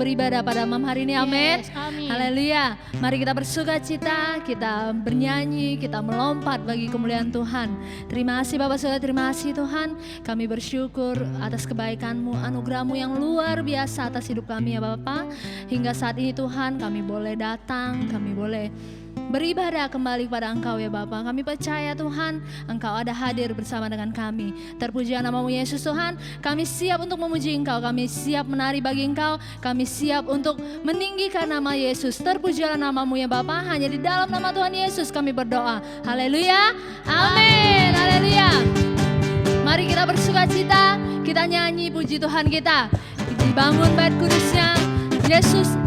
beribadah pada malam hari ini, amin. Yes, amin. Haleluya. Mari kita bersukacita, kita bernyanyi, kita melompat bagi kemuliaan Tuhan. Terima kasih Bapak Saudara, terima kasih Tuhan. Kami bersyukur atas kebaikan-Mu, anugerah-Mu yang luar biasa atas hidup kami ya Bapak. Hingga saat ini Tuhan kami boleh datang, kami boleh beribadah kembali kepada Engkau ya Bapa. Kami percaya Tuhan, Engkau ada hadir bersama dengan kami. Terpujilah nama-Mu Yesus Tuhan. Kami siap untuk memuji Engkau, kami siap menari bagi Engkau, kami siap untuk meninggikan nama Yesus. Terpujilah nama-Mu ya Bapa. Hanya di dalam nama Tuhan Yesus kami berdoa. Haleluya, amin, haleluya. Mari kita bersukacita, kita nyanyi puji Tuhan kita. Dibangun bait kudusnya, Yesus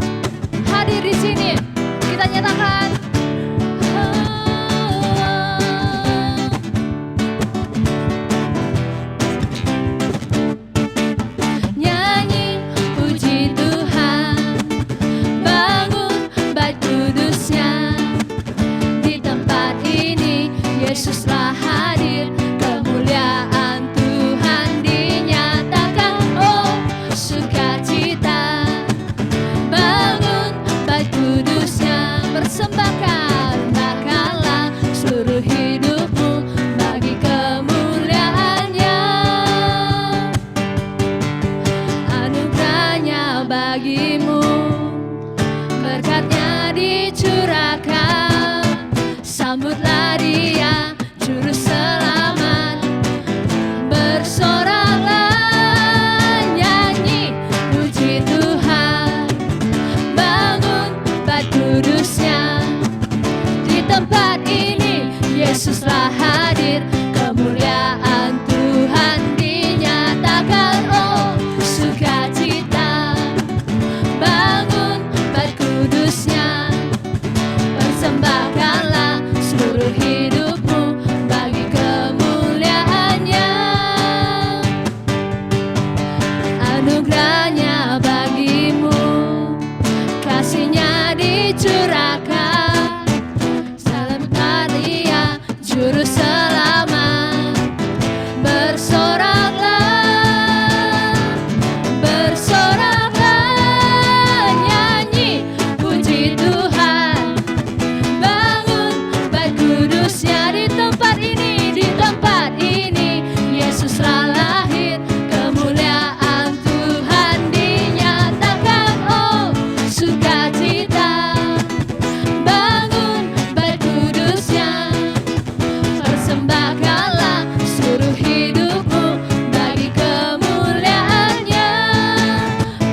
hadir di sini. Kita nyatakan nyanyi puji Tuhan, bangun bait kudusnya. Di tempat ini Yesuslah hadir, kemuliaan Tuhan dinyatakan. Oh sukacita, bangun bait kudusnya, persembahkanlah seluruh hidupmu bagi kemuliaannya. Anugerahnya bagimu, berkatnya dicurahkan. Sambutlah Dia, Juru Selamat. Bersoraklah, nyanyi puji Tuhan, bangun bait kudusnya. Di tempat ini Yesuslah hadir, kemuliaan Tuhan dinyatakan. Oh sukacita, bangun bait kudusnya, persembahkanlah seluruh hidupmu bagi kemuliaannya. Anugerahnya bagimu, kasihnya dicurahkan. Selamat Dia, Juru Selamat. Bersoraklah, bersoraklah, nyanyi puji Tuhan, bangun bait kudusnya. Di tempat ini, di tempat ini Yesuslah lahir, kemuliaan Tuhan dinyatakan. Oh sukacita, bangun bait kudusnya, persembahkanlah seluruh hidupmu bagi kemuliaannya.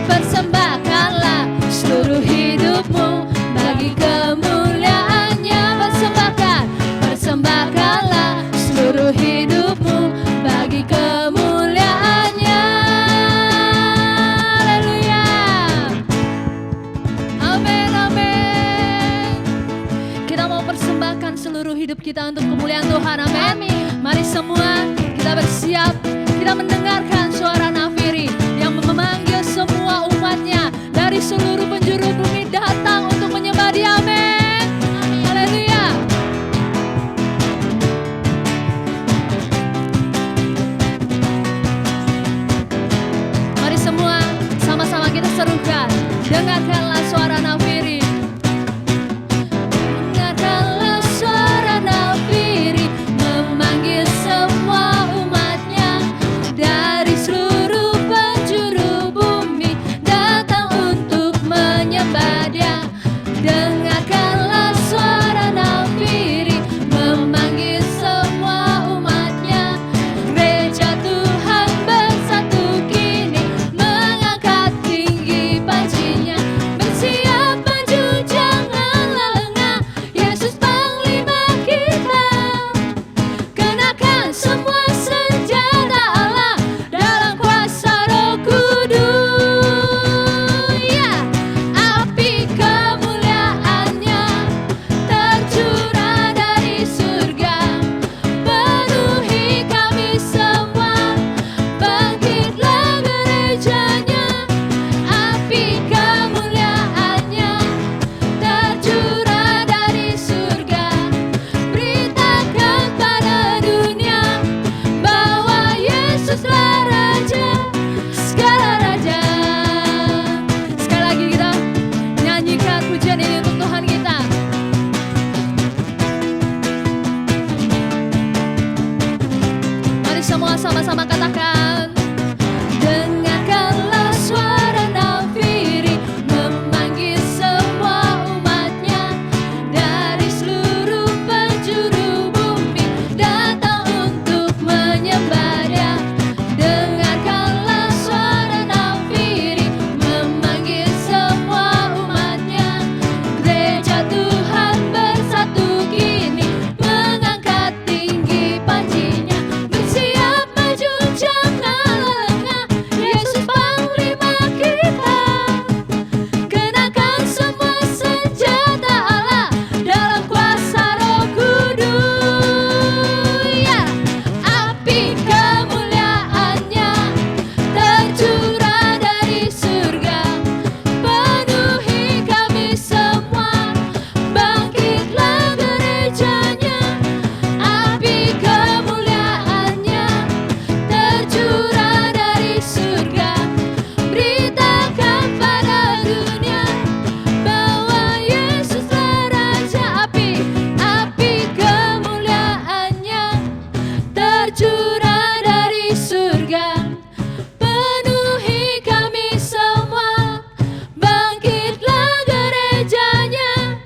Persembahkanlah seluruh hidupmu bagi kemuliaannya. Persembahkanlah seluruh hidupmu bagi kemuliaannya. Haleluya, amin, amin. Kita mau persembahkan seluruh hidup kita untuk kemuliaan Tuhan, amin. Mari semua kita bersiap, kita mendengarkan suara nafiri yang memanggil semua umatnya dari seluruh penjuru bumi datang untuk menyembah Dia, amin. Haleluya. Mari semua sama-sama kita serukan, dengarkanlah suara nafiri. Dengarkanlah suara nafiri memanggil semua umatnya dari seluruh penjuru bumi datang untuk menyembah sama-sama katakan. Dengarkanlah suara nafiri memanggil semua umatnya dari seluruh penjuru bumi datang untuk menyembah Dia. Dengarkanlah suara nafiri memanggil semua umatnya. Gereja Tuhan bersatu kini mengangkat tinggi pancinya, bersiap maju jangan lengah. Yesus Panglima kita, kenakan semua senjata Allah dalam kuasa Roh Kudus. Ya, api kemuliaannya tercurah dari surga, penuhi kami semua. Bangkitlah gerejanya, api kemuliaannya tercurah dari surga. Beritakan pada dunia bahwa Yesuslah Raja. Api kemuliaannya tercurah dari surga, penuhi kami semua. Bangkitlah gerejanya,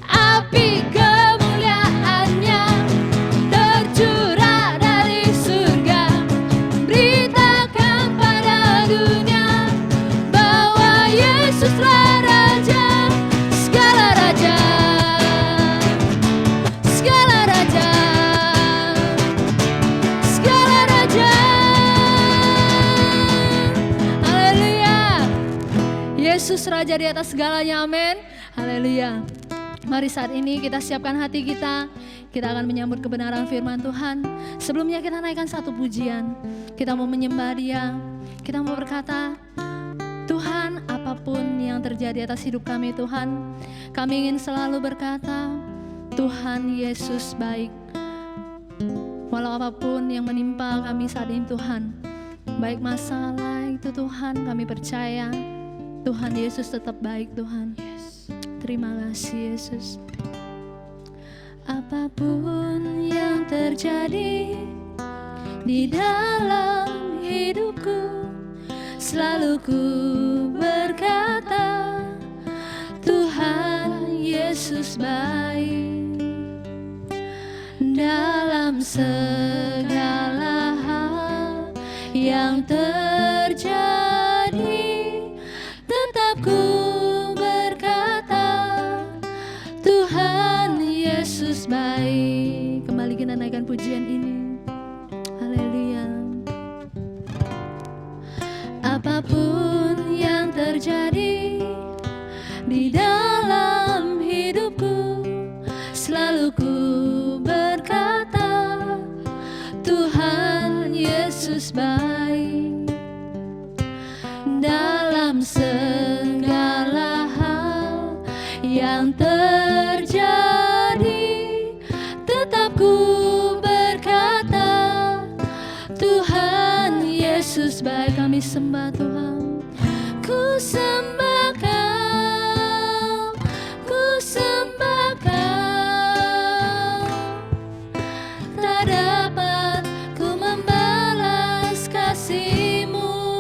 api kemuliaannya tercurah dari surga. Beritakan pada dunia bahwa Yesuslah Raja. Segala raja, segala raja, segala raja. Haleluya. Yesus Raja di atas segalanya, amin. Haleluya. Mari saat ini kita siapkan hati kita. Kita akan menyambut kebenaran firman Tuhan. Sebelumnya kita naikkan satu pujian. Kita mau menyembah Dia. Kita mau berkata, Tuhan, apapun yang terjadi atas hidup kami Tuhan, kami ingin selalu berkata, Tuhan Yesus baik. Walau apapun yang menimpa kami saat ini Tuhan, baik masalah itu Tuhan, kami percaya Tuhan Yesus tetap baik Tuhan. Terima kasih Yesus. Apapun yang terjadi di dalam hidupku, selalu ku berkata, Tuhan Yesus baik. Dalam segala hal yang terjadi, tetap ku berkata, Tuhan Yesus baik. Kembali kita naikkan pujian ini. Haleluya. Apapun yang terjadi di dalam hidupku, selalu ku berkata, Tuhan Yesus baik. Dalam segala hal yang terjadi, tetap ku berkata, Tuhan Yesus baik. Kami sembah Tuhan. Ku sembah Kau, ku sembah Kau. Tak dapat ku membalas kasih-Mu.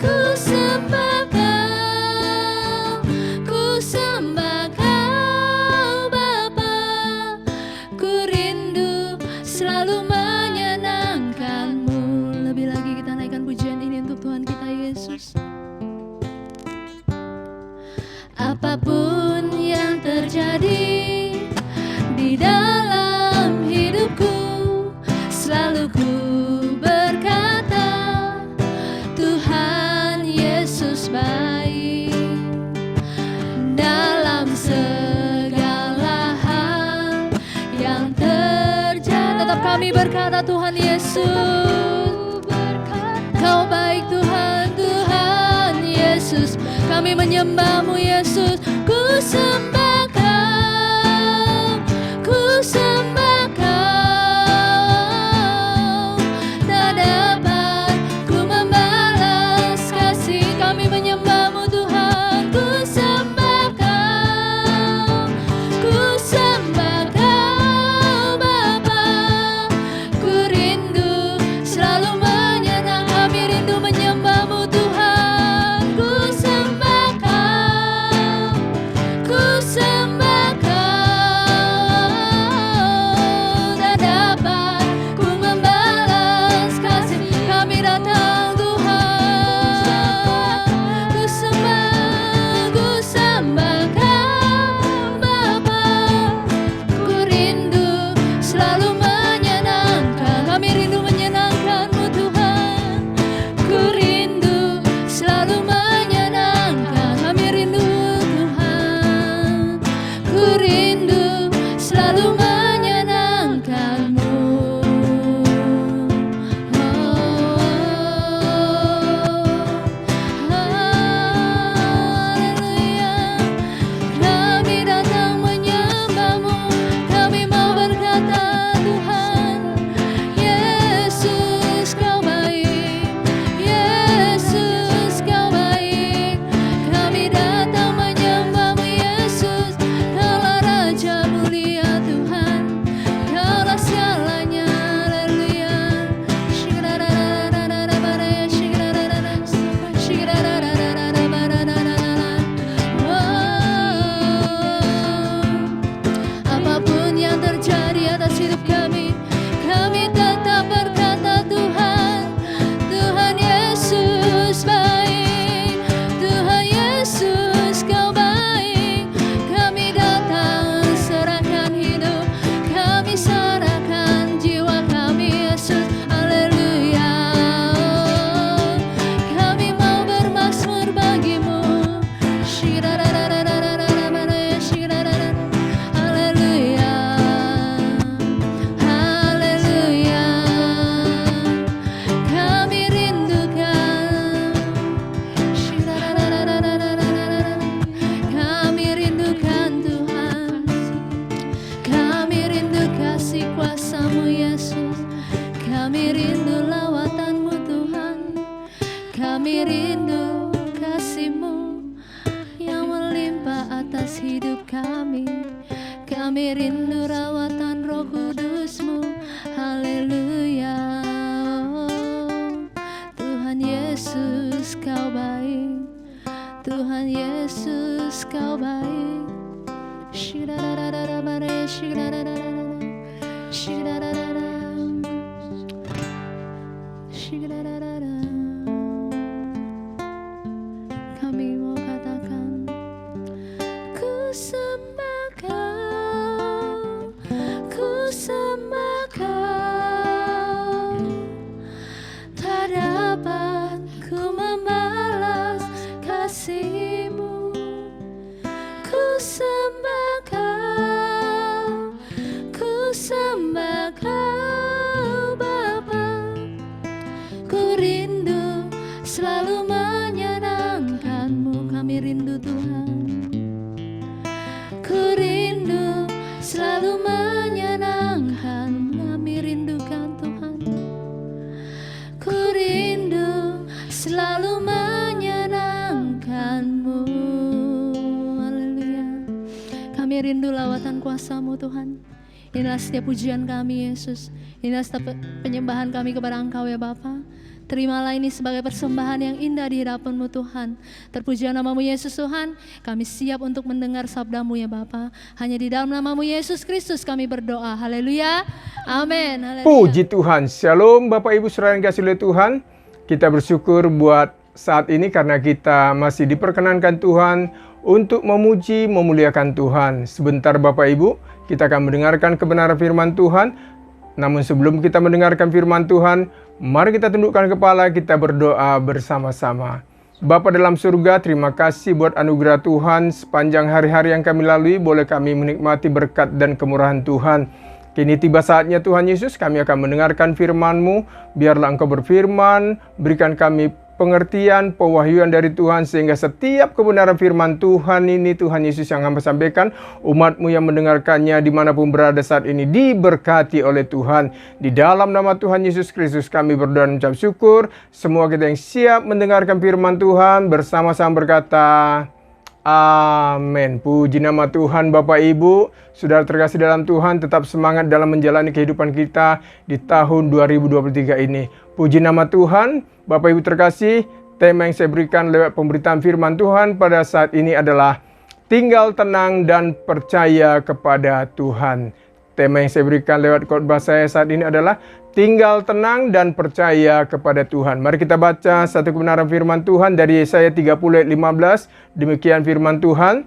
Ku sembah Kau, ku sembah Kau Bapa. Ku rindu selalu menyenangkan-Mu. Lebih lagi kita naikkan pujian ini untuk Tuhan kita Yesus. Apapun yang terjadi di dalam hidupku, selalu ku berkata, Tuhan Yesus baik. Dalam segala hal yang terjadi, tetap kami berkata, Tuhan Yesus, Kau baik Tuhan, Tuhan Yesus. Kami menyembah-Mu Yesus. Ku sembah Kau, ku sembah Kau. Tak dapat ku membalas kasih. Kami menyembah-Mu Tuhan. Ku sembah Kau, ku sembah Kau Bapa. Ku rindu Kami rindu rawatan Roh Kudus-Mu. Haleluya. Oh, Tuhan Yesus Kau baik, Tuhan Yesus Kau baik. Shirarararabare, shirarararara, shirarararara, shirarararara. Kami mau katakan, ku sembah Kau, ku sembah Kau. Tak dapat ku membalas kasih-Mu. Ku sembah Kau, ku sembah Kau Bapa. Ku rindu selalu menyenangkan-Mu. Kami rindu Tuhan. Ku rindu selalu menyenangkan-Mu. Kami rindukan Tuhan. Ku rindu selalu menyenangkan-Mu. Haleluya. Kami rindu lawatan kuasa-Mu Tuhan. Inilah setiap pujian kami Yesus. Inilah setiap penyembahan kami kepada Engkau ya Bapa. Terimalah ini sebagai persembahan yang indah di hadapan-Mu Tuhan. Terpujilah nama-Mu Yesus Tuhan. Kami siap untuk mendengar sabda-Mu ya Bapa. Hanya di dalam nama-Mu Yesus Kristus kami berdoa. Haleluya. Amin. Haleluya. Puji Tuhan. Shalom Bapak Ibu Saudara yang kasih oleh Tuhan. Kita bersyukur buat saat ini karena kita masih diperkenankan Tuhan untuk memuji, memuliakan Tuhan. Sebentar Bapak Ibu, kita akan mendengarkan kebenaran firman Tuhan. Namun sebelum kita mendengarkan firman Tuhan, mari kita tundukkan kepala, kita berdoa bersama-sama. Bapa dalam surga, terima kasih buat anugerah Tuhan. Sepanjang hari-hari yang kami lalui, boleh kami menikmati berkat dan kemurahan Tuhan. Kini tiba saatnya Tuhan Yesus, kami akan mendengarkan firman-Mu. Biarlah Engkau berfirman, berikan kami pengertian, pewahyuan dari Tuhan, sehingga setiap kebenaran firman Tuhan ini, Tuhan Yesus yang hamba sampaikan, umat-Mu yang mendengarkannya dimanapun berada saat ini, diberkati oleh Tuhan. Di dalam nama Tuhan Yesus Kristus kami berdoa dan mengucap syukur. Semua kita yang siap mendengarkan firman Tuhan, bersama-sama berkata, amin. Puji nama Tuhan. Bapak Ibu, saudara terkasih dalam Tuhan, tetap semangat dalam menjalani kehidupan kita di tahun 2023 ini. Puji nama Tuhan. Bapak Ibu terkasih, tema yang saya berikan lewat pemberitaan firman Tuhan pada saat ini adalah tinggal tenang dan percaya kepada Tuhan. Tema yang saya berikan lewat khotbah saya saat ini adalah tinggal tenang dan percaya kepada Tuhan. Mari kita baca satu kebenaran firman Tuhan dari Yesaya 30 ayat 15. Demikian firman Tuhan.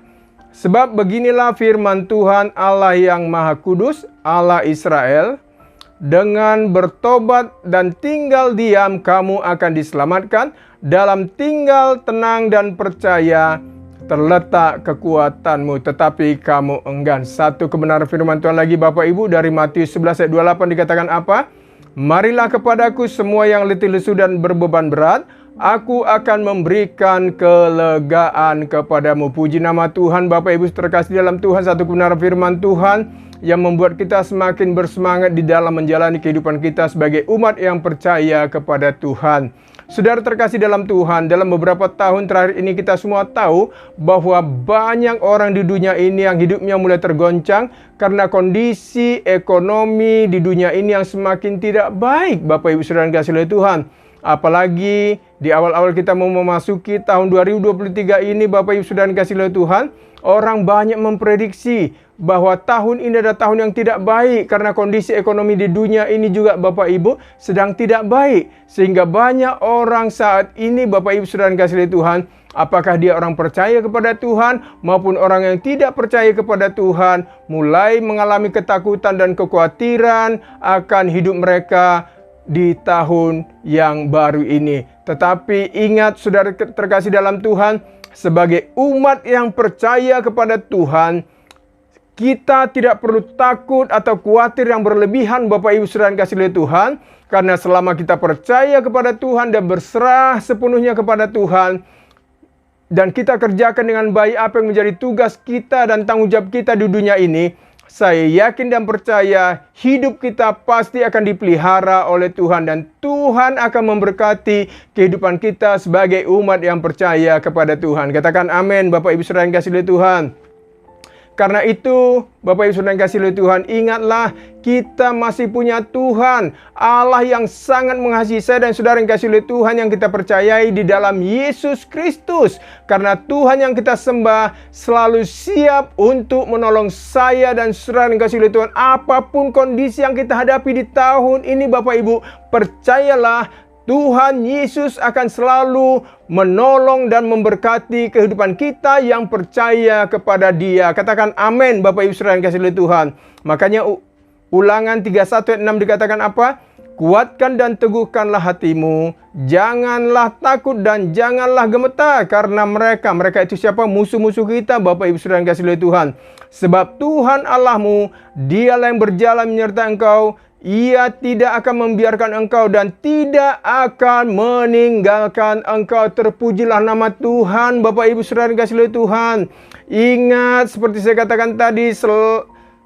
Sebab beginilah firman Tuhan Allah yang Maha Kudus, Allah Israel. Dengan bertobat dan tinggal diam kamu akan diselamatkan. Dalam tinggal tenang dan percaya terletak kekuatanmu, tetapi kamu enggan. Satu kebenaran firman Tuhan lagi Bapak Ibu dari Matius 11 ayat 28 dikatakan apa? Marilah kepadaku semua yang letih lesu dan berbeban berat, aku akan memberikan kelegaan kepadamu. Puji nama Tuhan. Bapak Ibu terkasih dalam Tuhan, satu kebenaran firman Tuhan yang membuat kita semakin bersemangat di dalam menjalani kehidupan kita sebagai umat yang percaya kepada Tuhan. Saudara terkasih dalam Tuhan, dalam beberapa tahun terakhir ini kita semua tahu bahwa banyak orang di dunia ini yang hidupnya mulai tergoncang karena kondisi ekonomi di dunia ini yang semakin tidak baik. Bapak Ibu saudara yang dikasihi oleh Tuhan. Apalagi di awal-awal kita mau memasuki tahun 2023 ini, Bapak Ibu saudara yang dikasihi oleh Tuhan, orang banyak memprediksi bahwa tahun ini adalah tahun yang tidak baik karena kondisi ekonomi di dunia ini juga Bapak Ibu sedang tidak baik. Sehingga banyak orang saat ini Bapak Ibu saudara yang dikasihi oleh Tuhan, apakah dia orang percaya kepada Tuhan maupun orang yang tidak percaya kepada Tuhan, mulai mengalami ketakutan dan kekhawatiran akan hidup mereka di tahun yang baru ini. Tetapi ingat saudara terkasih dalam Tuhan, sebagai umat yang percaya kepada Tuhan, kita tidak perlu takut atau khawatir yang berlebihan Bapak Ibu saudara yang dikasihi oleh Tuhan. Karena selama kita percaya kepada Tuhan dan berserah sepenuhnya kepada Tuhan, dan kita kerjakan dengan baik apa yang menjadi tugas kita dan tanggung jawab kita di dunia ini, saya yakin dan percaya hidup kita pasti akan dipelihara oleh Tuhan. Dan Tuhan akan memberkati kehidupan kita sebagai umat yang percaya kepada Tuhan. Katakan amin Bapak Ibu saudara yang dikasihi oleh Tuhan. Karena itu, Bapak Ibu Saudara yang kasih oleh Tuhan, ingatlah kita masih punya Tuhan, Allah yang sangat mengasihi saya dan saudara yang kasih oleh Tuhan, yang kita percayai di dalam Yesus Kristus. Karena Tuhan yang kita sembah selalu siap untuk menolong saya dan saudara yang kasih oleh Tuhan. Apapun kondisi yang kita hadapi di tahun ini, Bapak Ibu, percayalah Tuhan Yesus akan selalu menolong dan memberkati kehidupan kita yang percaya kepada Dia. Katakan amin, Bapak Ibu Saudara yang kasih oleh Tuhan. Makanya Ulangan 31 ayat 6 dikatakan apa? Kuatkan dan teguhkanlah hatimu, janganlah takut dan janganlah gemetar, karena mereka itu siapa? Musuh-musuh kita, Bapak Ibu Saudara yang kasih oleh Tuhan. Sebab Tuhan Allahmu, Dialah yang berjalan menyertai engkau. Ia tidak akan membiarkan engkau dan tidak akan meninggalkan engkau. Terpujilah nama Tuhan, Bapak Ibu Saudara yang kasih oleh Tuhan. Ingat, seperti saya katakan tadi,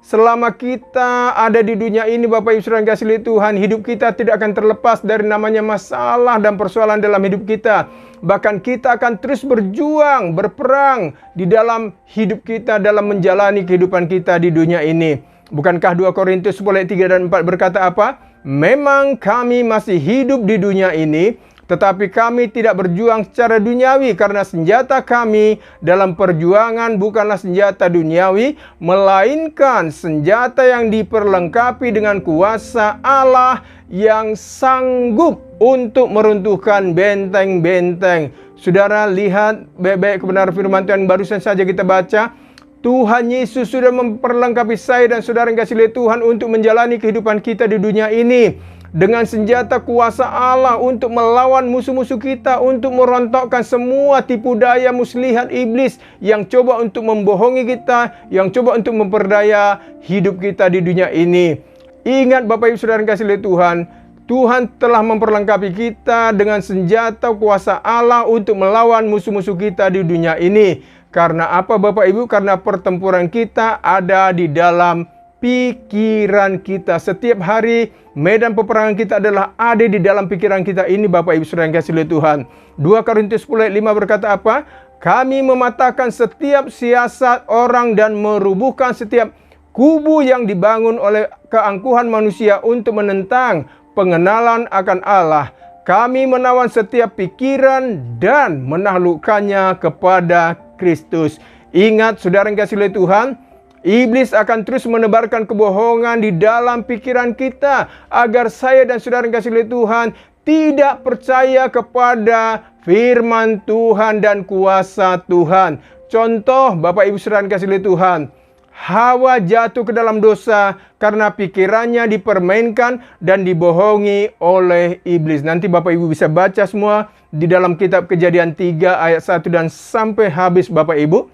selama kita ada di dunia ini, Bapak Ibu Saudara yang kasih oleh Tuhan, hidup kita tidak akan terlepas dari namanya masalah dan persoalan dalam hidup kita. Bahkan kita akan terus berjuang, berperang di dalam hidup kita, dalam menjalani kehidupan kita di dunia ini. Bukankah 2 Korintus 10 ayat 3 dan 4 berkata apa? Memang kami masih hidup di dunia ini, tetapi kami tidak berjuang secara duniawi, karena senjata kami dalam perjuangan bukanlah senjata duniawi, melainkan senjata yang diperlengkapi dengan kuasa Allah yang sanggup untuk meruntuhkan benteng-benteng. Saudara, lihat baik-baik kebenaran firman Tuhan yang barusan saja kita baca. Tuhan Yesus sudah memperlengkapi saya dan saudara yang kasih oleh Tuhan untuk menjalani kehidupan kita di dunia ini dengan senjata kuasa Allah untuk melawan musuh-musuh kita, untuk merontokkan semua tipu daya muslihat iblis yang coba untuk membohongi kita, yang coba untuk memperdaya hidup kita di dunia ini. Ingat Bapak Ibu Saudara yang kasih oleh Tuhan, Tuhan telah memperlengkapi kita dengan senjata kuasa Allah untuk melawan musuh-musuh kita di dunia ini. Karena apa Bapak Ibu? Karena pertempuran kita ada di dalam pikiran kita. Setiap hari medan peperangan kita adalah ada di dalam pikiran kita ini, Bapak Ibu Saudara yang kasih oleh Tuhan. 2 Korintus 10 ayat 5 berkata apa? Kami mematahkan setiap siasat orang dan merubuhkan setiap kubu yang dibangun oleh keangkuhan manusia untuk menentang pengenalan akan Allah. Kami menawan setiap pikiran dan menaklukkannya kepada Kristus. Ingat saudara yang kasih oleh Tuhan, iblis akan terus menebarkan kebohongan di dalam pikiran kita agar saya dan saudara yang kasih oleh Tuhan tidak percaya kepada firman Tuhan dan kuasa Tuhan. Contoh Bapak Ibu saudara yang kasih oleh Tuhan, Hawa jatuh ke dalam dosa karena pikirannya dipermainkan dan dibohongi oleh iblis. Nanti Bapak Ibu bisa baca semua di dalam kitab Kejadian 3 ayat 1 dan sampai habis Bapak Ibu.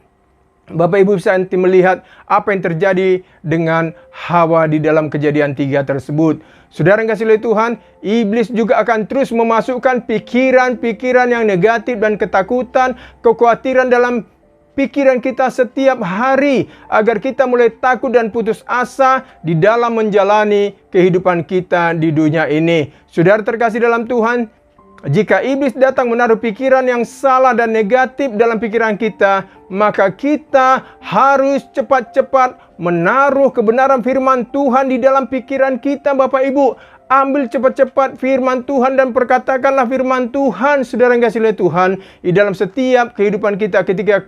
Bapak Ibu bisa nanti melihat apa yang terjadi dengan Hawa di dalam Kejadian 3 tersebut. Saudara yang kasih oleh Tuhan, iblis juga akan terus memasukkan pikiran-pikiran yang negatif dan ketakutan, kekhawatiran dalam pikiran kita setiap hari agar kita mulai takut dan putus asa di dalam menjalani kehidupan kita di dunia ini. Saudara terkasih dalam Tuhan, jika iblis datang menaruh pikiran yang salah dan negatif dalam pikiran kita, maka kita harus cepat-cepat menaruh kebenaran firman Tuhan di dalam pikiran kita, Bapak Ibu. Ambil cepat-cepat firman Tuhan dan perkatakanlah firman Tuhan, saudara yang kasih oleh Tuhan, di dalam setiap kehidupan kita ketika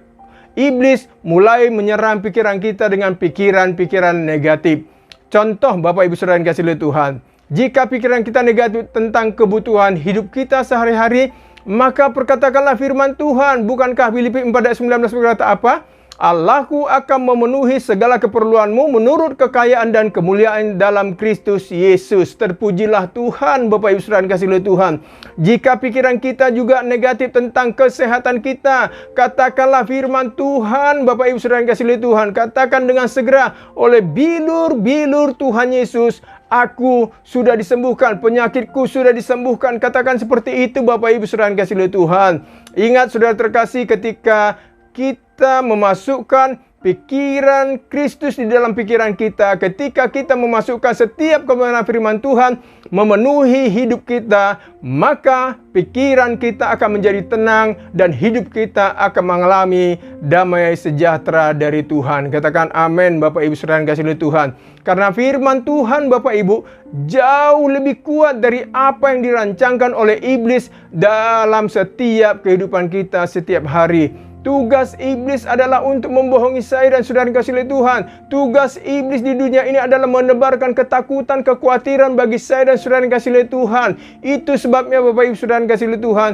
iblis mulai menyerang pikiran kita dengan pikiran-pikiran negatif. Contoh Bapak Ibu saudara yang kasih oleh Tuhan, jika pikiran kita negatif tentang kebutuhan hidup kita sehari-hari, maka perkatakanlah firman Tuhan. Bukankah Filipi 4 ayat 19 berkata apa? Allahku akan memenuhi segala keperluanmu menurut kekayaan dan kemuliaan dalam Kristus Yesus. Terpujilah Tuhan, Bapak Ibu saudara yang kasih oleh Tuhan. Jika pikiran kita juga negatif tentang kesehatan kita, katakanlah firman Tuhan, Bapak Ibu saudara yang kasih oleh Tuhan. Katakan dengan segera, oleh bilur-bilur Tuhan Yesus, aku sudah disembuhkan, penyakitku sudah disembuhkan. Katakan seperti itu Bapak Ibu saudara yang kasih oleh Tuhan. Ingat saudara terkasih, ketika kita memasukkan pikiran Kristus di dalam pikiran kita, ketika kita memasukkan setiap kebenaran firman Tuhan memenuhi hidup kita, maka pikiran kita akan menjadi tenang dan hidup kita akan mengalami damai sejahtera dari Tuhan. Katakan amin Bapak Ibu saudara yang kasih oleh Tuhan. Karena firman Tuhan Bapak Ibu jauh lebih kuat dari apa yang dirancangkan oleh iblis dalam setiap kehidupan kita setiap hari. Tugas iblis adalah untuk membohongi saya dan saudara yang kasih oleh Tuhan. Tugas iblis di dunia ini adalah menebarkan ketakutan, kekhawatiran bagi saya dan saudara yang kasih oleh Tuhan. Itu sebabnya Bapak Ibu saudara yang kasih oleh Tuhan,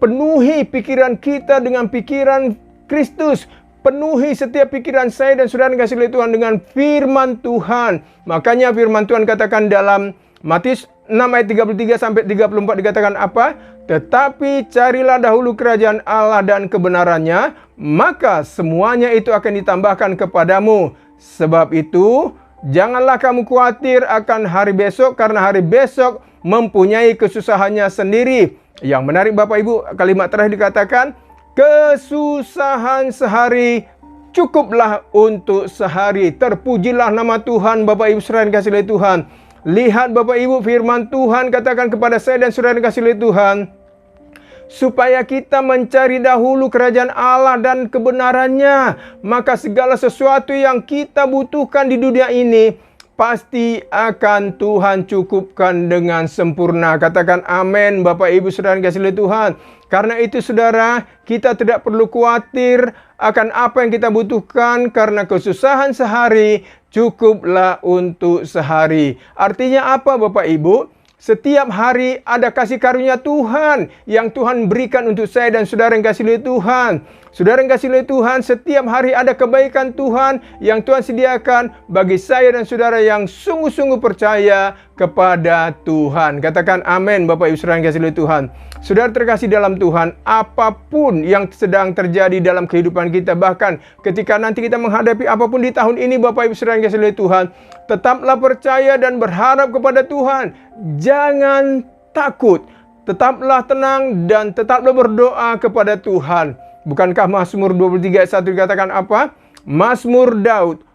penuhi pikiran kita dengan pikiran Kristus. Penuhi setiap pikiran saya dan saudara yang kasih oleh Tuhan dengan firman Tuhan. Makanya firman Tuhan katakan dalam Matius 6 ayat 33 sampai 34 dikatakan apa? Tetapi carilah dahulu kerajaan Allah dan kebenarannya, maka semuanya itu akan ditambahkan kepadamu. Sebab itu, janganlah kamu khawatir akan hari besok, karena hari besok mempunyai kesusahannya sendiri. Yang menarik Bapak Ibu, kalimat terakhir dikatakan, kesusahan sehari cukuplah untuk sehari. Terpujilah nama Tuhan Bapak Ibu saudara yang kasih oleh Tuhan. Lihat Bapak Ibu, firman Tuhan katakan kepada saya dan saudara yang kasih oleh Tuhan, supaya kita mencari dahulu kerajaan Allah dan kebenarannya, maka segala sesuatu yang kita butuhkan di dunia ini pasti akan Tuhan cukupkan dengan sempurna. Katakan amin Bapak Ibu saudara yang kasih oleh Tuhan. Karena itu saudara, kita tidak perlu khawatir akan apa yang kita butuhkan, karena kesusahan sehari cukuplah untuk sehari. Artinya apa Bapak Ibu? Setiap hari ada kasih karunia Tuhan yang Tuhan berikan untuk saya dan saudara yang kasih oleh Tuhan. Saudara yang kasih oleh Tuhan, setiap hari ada kebaikan Tuhan yang Tuhan sediakan bagi saya dan saudara yang sungguh-sungguh percaya kepada Tuhan. Katakan amin Bapak Ibu saudara yang kasih oleh Tuhan. Saudara terkasih dalam Tuhan, apapun yang sedang terjadi dalam kehidupan kita, bahkan ketika nanti kita menghadapi apapun di tahun ini Bapak Ibu saudara yang kasih oleh Tuhan, tetaplah percaya dan berharap kepada Tuhan. Jangan takut, tetaplah tenang dan tetaplah berdoa kepada Tuhan. Bukankah Mazmur 23 ayat 1 dikatakan apa? Mazmur Daud,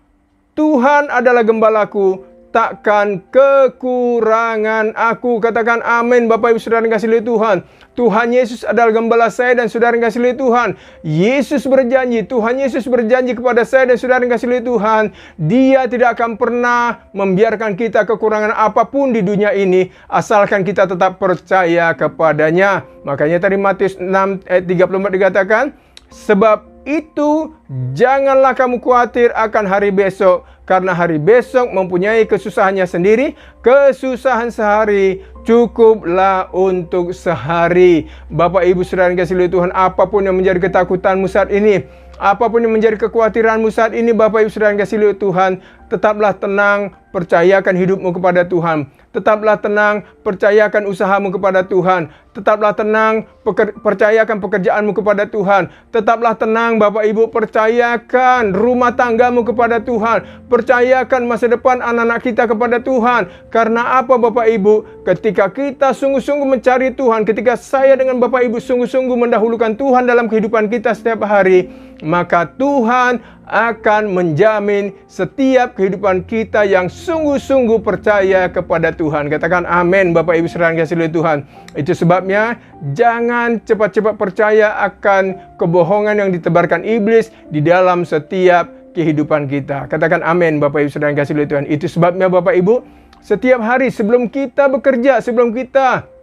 Tuhan adalah gembalaku, takkan kekurangan aku. Katakan amin Bapak Ibu saudara yang kasih oleh Tuhan. Tuhan Yesus adalah gembala saya dan saudara yang kasih oleh Tuhan. Yesus berjanji, Tuhan Yesus berjanji kepada saya dan saudara yang kasih oleh Tuhan, Dia tidak akan pernah membiarkan kita kekurangan apapun di dunia ini, asalkan kita tetap percaya kepadanya. Makanya tadi Matius 6 ayat 34 dikatakan, sebab itu janganlah kamu khawatir akan hari besok, karena hari besok mempunyai kesusahannya sendiri. Kesusahan sehari cukuplah untuk sehari. Bapak Ibu saudara yang kasih oleh Tuhan, apapun yang menjadi ketakutanmu saat ini, apapun yang menjadi kekhawatiranmu saat ini, Bapak Ibu saudara yang kasih oleh Tuhan, tetaplah tenang, percayakan hidupmu kepada Tuhan. Tetaplah tenang, percayakan usahamu kepada Tuhan. Tetaplah tenang, percayakan pekerjaanmu kepada Tuhan. Tetaplah tenang Bapak Ibu, percayakan rumah tanggamu kepada Tuhan. Percayakan masa depan anak-anak kita kepada Tuhan. Karena apa Bapak Ibu? Ketika kita sungguh-sungguh mencari Tuhan, ketika saya dengan Bapak Ibu sungguh-sungguh mendahulukan Tuhan dalam kehidupan kita setiap hari, maka Tuhan akan menjamin setiap kehidupan kita yang sungguh-sungguh percaya kepada Tuhan. Katakan amin Bapak Ibu saudara yang kasih oleh Tuhan. Itu sebabnya jangan cepat-cepat percaya akan kebohongan yang ditebarkan iblis di dalam setiap kehidupan kita. Katakan amin Bapak Ibu saudara yang kasih oleh Tuhan. Itu sebabnya Bapak Ibu, setiap hari sebelum kita bekerja, sebelum kita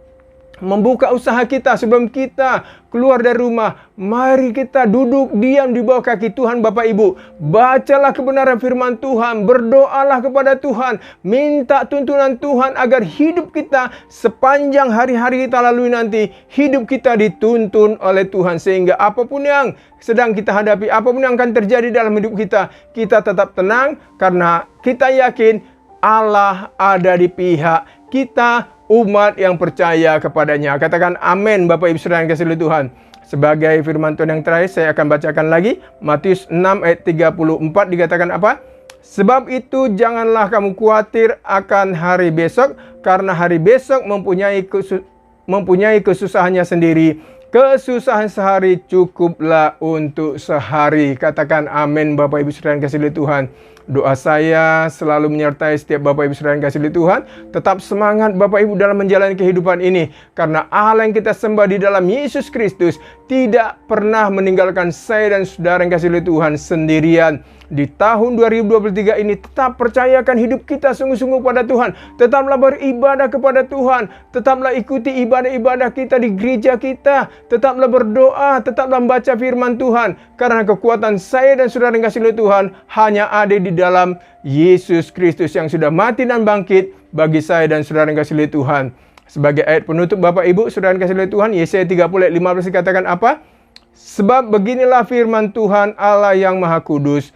membuka usaha kita, sebelum kita keluar dari rumah, mari kita duduk diam di bawah kaki Tuhan Bapak Ibu. Bacalah kebenaran firman Tuhan, berdoalah kepada Tuhan, minta tuntunan Tuhan agar hidup kita sepanjang hari-hari kita lalui nanti, hidup kita dituntun oleh Tuhan. Sehingga apapun yang sedang kita hadapi, apapun yang akan terjadi dalam hidup kita, kita tetap tenang karena kita yakin Allah ada di pihak kita, umat yang percaya kepadanya. Katakan amin Bapak Ibu saudara yang kasih oleh Tuhan. Sebagai firman Tuhan yang terakhir, saya akan bacakan lagi Matius 6 ayat 34 dikatakan apa? Sebab itu janganlah kamu khawatir akan hari besok, karena hari besok mempunyai kesusahannya sendiri. Kesusahan sehari cukuplah untuk sehari. Katakan amin Bapak Ibu Saudara yang kasih oleh Tuhan. Doa saya selalu menyertai setiap Bapak Ibu Saudara yang kasih oleh Tuhan. Tetap semangat Bapak Ibu dalam menjalani kehidupan ini. Karena Allah yang kita sembah di dalam Yesus Kristus tidak pernah meninggalkan saya dan saudara yang kasih oleh Tuhan sendirian. Di tahun 2023 ini tetap percayakan hidup kita sungguh-sungguh pada Tuhan. Tetaplah beribadah kepada Tuhan. Tetaplah ikuti ibadah-ibadah kita di gereja kita. Tetaplah berdoa, tetaplah membaca firman Tuhan. Karena kekuatan saya dan saudara yang kasih oleh Tuhan hanya ada di dalam Yesus Kristus yang sudah mati dan bangkit bagi saya dan saudara yang kasih oleh Tuhan. Sebagai ayat penutup Bapak Ibu, saudara yang kasih oleh Tuhan, Yesaya 30 ayat 15 dikatakan apa? Sebab beginilah firman Tuhan Allah yang Maha Kudus,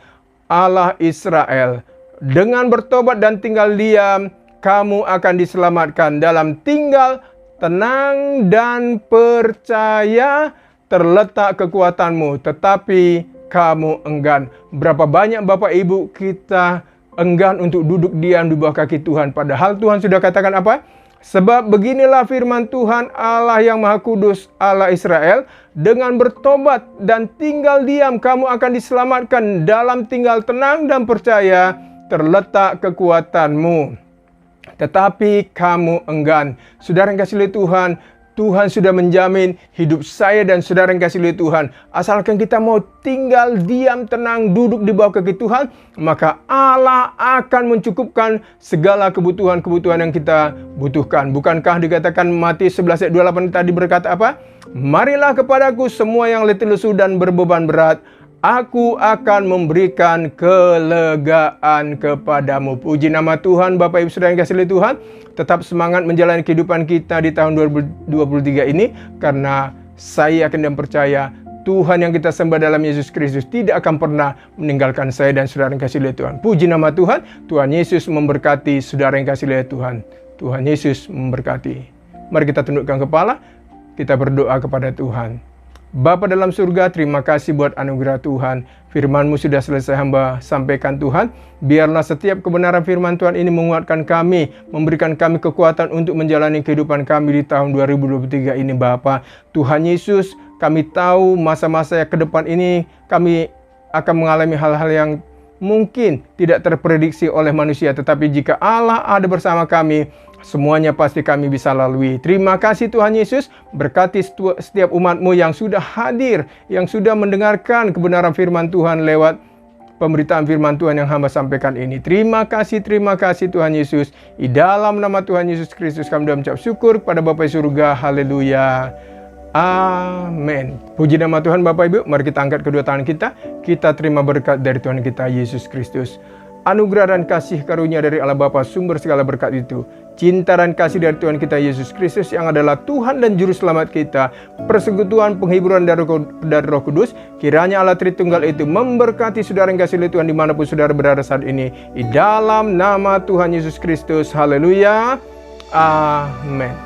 Allah Israel, dengan bertobat dan tinggal diam, kamu akan diselamatkan. Dalam tinggal, tenang, dan percaya terletak kekuatanmu, tetapi kamu enggan. Berapa banyak Bapak Ibu kita enggan untuk duduk diam di bawah kaki Tuhan, padahal Tuhan sudah katakan apa? Sebab beginilah firman Tuhan Allah yang Maha Kudus, Allah Israel, dengan bertobat dan tinggal diam kamu akan diselamatkan. Dalam tinggal tenang dan percaya terletak kekuatanmu, tetapi kamu enggan. Saudara yang kasih oleh Tuhan, Tuhan sudah menjamin hidup saya dan saudara yang kasih oleh Tuhan. Asalkan kita mau tinggal diam, tenang, duduk di bawah kaki Tuhan, maka Allah akan mencukupkan segala kebutuhan-kebutuhan yang kita butuhkan. Bukankah dikatakan Matius 11 ayat 28 tadi berkata apa? Marilah kepadaku semua yang letih lesu dan berbeban berat, aku akan memberikan kelegaan kepadamu. Puji nama Tuhan. Bapak Ibu Saudara yang kasih oleh Tuhan, tetap semangat menjalani kehidupan kita di tahun 2023 ini, karena saya yakin dan percaya Tuhan yang kita sembah dalam Yesus Kristus tidak akan pernah meninggalkan saya dan saudara yang kasih oleh Tuhan. Puji nama Tuhan. Tuhan Yesus memberkati saudara yang kasih oleh Tuhan. Tuhan Yesus memberkati. Mari kita tundukkan kepala, kita berdoa kepada Tuhan. Bapa dalam surga, terima kasih buat anugerah Tuhan. Firman-Mu sudah selesai hamba sampaikan Tuhan. Biarlah setiap kebenaran firman Tuhan ini menguatkan kami, memberikan kami kekuatan untuk menjalani kehidupan kami di tahun 2023 ini Bapa. Tuhan Yesus, kami tahu masa-masa yang ke depan ini kami akan mengalami hal-hal yang mungkin tidak terprediksi oleh manusia. Tetapi jika Allah ada bersama kami, semuanya pasti kami bisa lalui. Terima kasih Tuhan Yesus. Berkati setiap umat-Mu yang sudah hadir, yang sudah mendengarkan kebenaran firman Tuhan lewat pemberitaan firman Tuhan yang hamba sampaikan ini. Terima kasih Tuhan Yesus. Di dalam nama Tuhan Yesus Kristus kami mengucap syukur kepada Bapa di surga. Haleluya. Amin. Puji nama Tuhan Bapak Ibu. Mari kita angkat kedua tangan kita. Kita terima berkat dari Tuhan kita Yesus Kristus. Anugerah dan kasih karunia dari Allah Bapa sumber segala berkat itu, cinta dan kasih dari Tuhan kita Yesus Kristus yang adalah Tuhan dan Juru Selamat kita, persekutuan penghiburan dari Roh Kudus, kiranya Allah Tritunggal itu memberkati saudara yang kasih oleh Tuhan dimanapun saudara berada saat ini. Di dalam nama Tuhan Yesus Kristus. Haleluya. Amin.